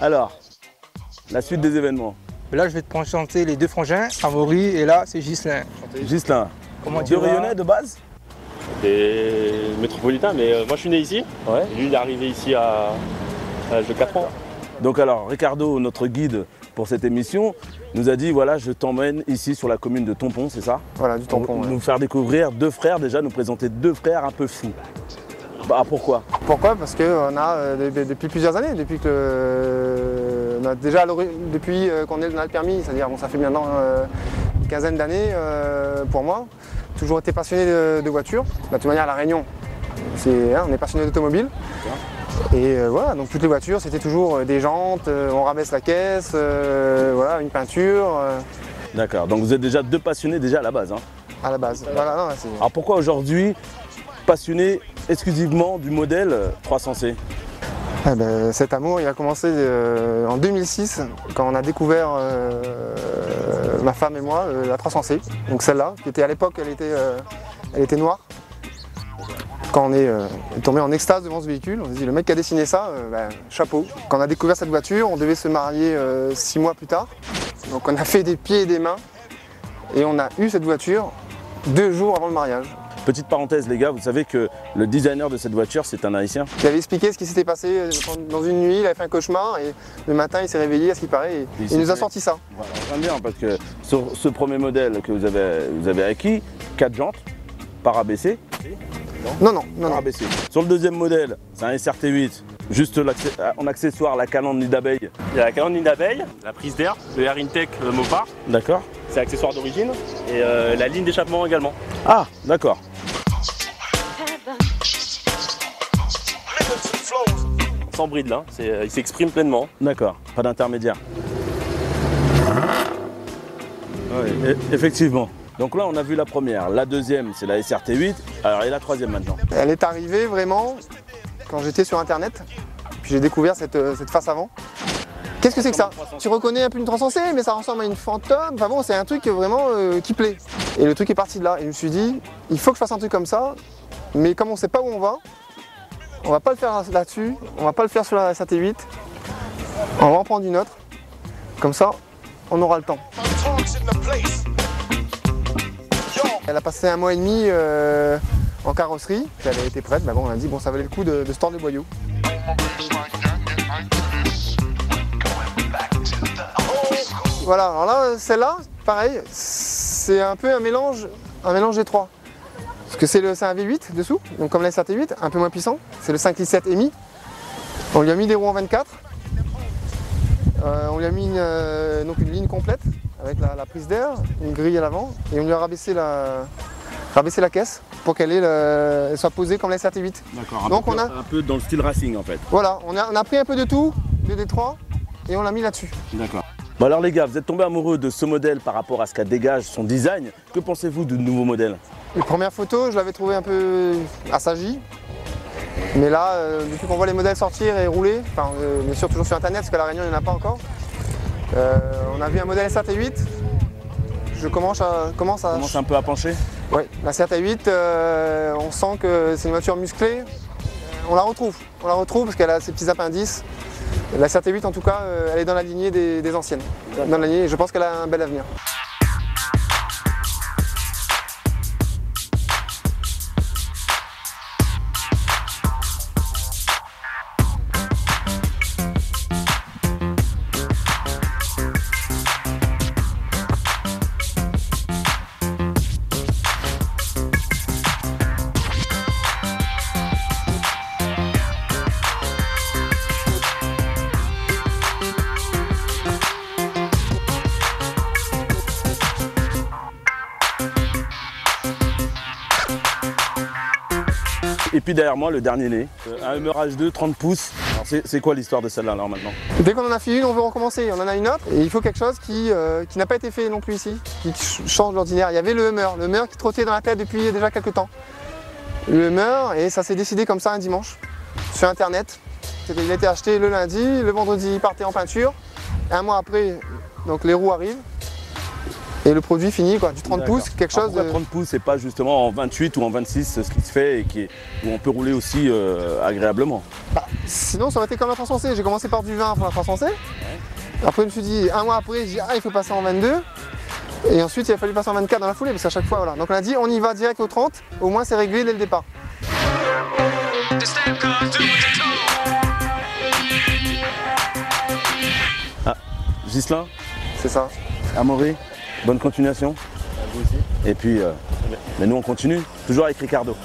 Alors, la suite des événements. Là, je vais te présenter les deux frangins, Amaury, et là, c'est Ghislain. Ghislain, Comment tu deux vas? Rayonnais de base? Des métropolitains, mais moi je suis né ici. Ouais. Et lui il est arrivé ici à l'âge de 4 ans. Donc alors, Ricardo, notre guide pour cette émission, nous a dit, voilà, je t'emmène ici sur la commune de Tompon, c'est ça? Voilà, du tampon. Nous faire découvrir deux frères, déjà nous présenter deux frères un peu fous. Bah pourquoi? Pourquoi? Parce qu'on a depuis plusieurs années, depuis que on a déjà depuis qu'on a le permis, c'est-à-dire bon, ça fait maintenant une quinzaine d'années pour moi. Toujours été passionné de voitures. De toute manière, à La Réunion, on est passionné d'automobile. Et voilà, donc toutes les voitures, c'était toujours des jantes, on rabaisse la caisse, voilà, une peinture. D'accord, donc vous êtes déjà deux passionnés déjà à la base. Hein. À la base. Voilà, non, alors pourquoi aujourd'hui passionné exclusivement du modèle 300C? Eh ben, cet amour, il a commencé en 2006, quand on a découvert, ma femme et moi, la 300C. Donc celle-là, qui était à l'époque, elle était noire. Quand on est tombé en extase devant ce véhicule, on s'est dit, le mec qui a dessiné ça, chapeau. Quand on a découvert cette voiture, on devait se marier 6 mois plus tard. Donc on a fait des pieds et des mains, et on a eu cette voiture 2 jours avant le mariage. Petite parenthèse les gars, vous savez que le designer de cette voiture c'est un haïtien? Il avait expliqué ce qui s'était passé dans une nuit, il avait fait un cauchemar et le matin il s'est réveillé à ce qui paraît et il nous a sorti ça. Voilà, j'aime bien parce que sur ce premier modèle que vous avez acquis, 4 jantes, par abaissé. Non. Abaissé. Sur le deuxième modèle, c'est un SRT8, juste en accessoire la calandre nid d'abeille. Il y a la calandre nid d'abeille, la prise d'air, le Air Intake Mopar, D'accord. c'est accessoire d'origine, et la ligne d'échappement également. Ah, d'accord. Sans bride là, il s'exprime pleinement. D'accord, pas d'intermédiaire. Oui, effectivement. Donc là on a vu la première, la deuxième c'est la SRT8, alors et la troisième maintenant? Elle est arrivée vraiment quand j'étais sur internet, puis j'ai découvert cette face avant. Qu'est-ce que c'est que ça? Tu reconnais un peu une 300C mais ça ressemble à une Phantom, enfin bon c'est un truc vraiment qui plaît. Et le truc est parti de là et je me suis dit, il faut que je fasse un truc comme ça, mais comme on ne sait pas où on va pas le faire là-dessus, on va pas le faire sur la SRT8, on va en prendre une autre, comme ça on aura le temps. Elle a passé 1 mois et demi en carrosserie, puis elle a été prête, bon, on a dit bon ça valait le coup de se tordre les boyaux. Voilà, alors là, celle-là, pareil, c'est un peu un mélange des trois. Parce que c'est un V8 dessous, donc comme la SRT8, un peu moins puissant, c'est le 5.7 EMI. On lui a mis des roues en 24, on lui a mis donc une ligne complète avec la prise d'air, une grille à l'avant, et on lui a rabaissé la caisse pour qu'elle soit posée comme la SRT8. D'accord, donc un peu dans le style racing en fait. Voilà, on a pris un peu de tout, de Détroit, et on l'a mis là-dessus. D'accord. Bon alors les gars, vous êtes tombés amoureux de ce modèle par rapport à ce qu'a dégage son design. Que pensez-vous du nouveau modèle? Les premières photos, je l'avais trouvé un peu assagi. Mais là, depuis qu'on voit les modèles sortir et rouler, bien sûr toujours sur internet parce qu'à La Réunion il n'y en a pas encore, on a vu un modèle SRT8, je commence un peu à pencher. Oui, la SRT8, on sent que c'est une voiture musclée, on la retrouve parce qu'elle a ses petits appendices. La SRT8 en tout cas, elle est dans la lignée des anciennes, dans la lignée, je pense qu'elle a un bel avenir. Et puis derrière moi, le dernier né, un Hummer H2 30 pouces. C'est quoi l'histoire de celle-là alors maintenant? Dès qu'on en a fait une, on veut recommencer. On en a une autre et il faut quelque chose qui n'a pas été fait non plus ici, qui change l'ordinaire. Il y avait le Hummer qui trottait dans la tête depuis déjà quelques temps. Le Hummer, et ça s'est décidé comme ça un dimanche, sur internet. Il a été acheté le lundi, le vendredi il partait en peinture. 1 mois après, donc les roues arrivent. Et le produit fini, quoi, du 30 pouces, quelque chose Pourquoi 30 pouces, c'est pas justement en 28 ou en 26 ce qui se fait et où on peut rouler aussi agréablement. Bah, sinon, ça aurait été comme la 300C. J'ai commencé par du 20 pour la 300C. Après, je me suis dit, un mois après, j'ai dit, ah, il faut passer en 22. Et ensuite, il a fallu passer en 24 dans la foulée, parce qu'à chaque fois, voilà. Donc on a dit, on y va direct au 30, au moins c'est réglé dès le départ. Ah, Ghislain, C'est ça. Amaury, bonne continuation. Vous aussi. Et puis, mais nous on continue, toujours avec Ricardo.